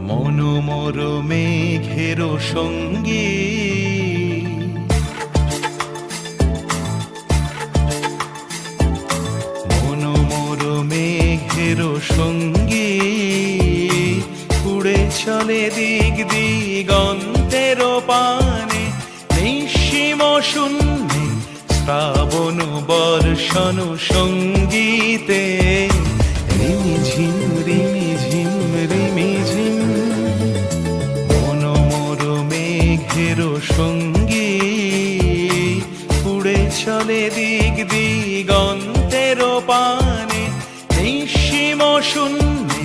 মনোমর মেঘের সঙ্গী মনোমর মেঘের সঙ্গী উড়ে চলে দিক দিগন্তের পানে নিঃসীম শূন্যে শ্রাবণ বর্ষণ সঙ্গীতে রিমিঝিম রিমিঝিম রিমিঝিম মনোমর মেঘের সঙ্গী উড়ে চলে দিক দিগন্তের পানে নিঃসীম শূন্যে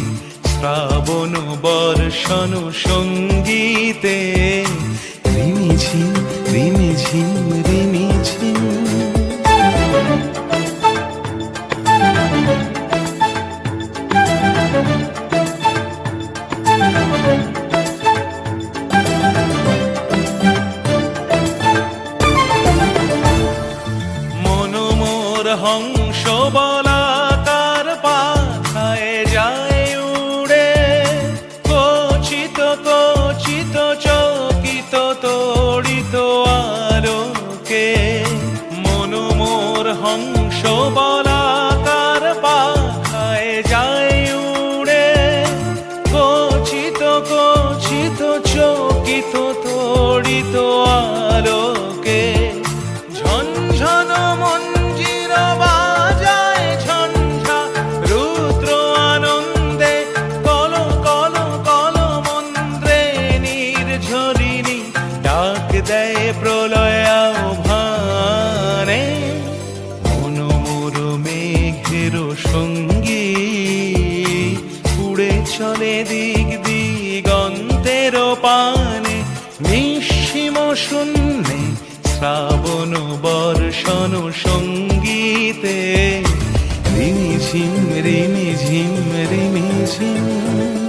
শ্রাবণ বর্ষণ সঙ্গীতে রিমিঝিম রিমিঝিম রিমিঝিম হংস বলাকার পাখায় যায় উড়ে কচিত কচিত চকিত তড়িত আলোকে মনোমোর হংস বলাকার পাখায় যায় উড়ে কচিত কচিত চকিত তড়িত আলোকে ঝনঝন দেয় প্রলয় আহ্বানে মনোমর মেঘের সঙ্গী উড়ে চলে দিক দিগন্তের পানে নিঃসীম শূন্যে শ্রাবণ বর্ষণ সঙ্গীতে রিমিঝিম রিমিঝিম রিমিঝিম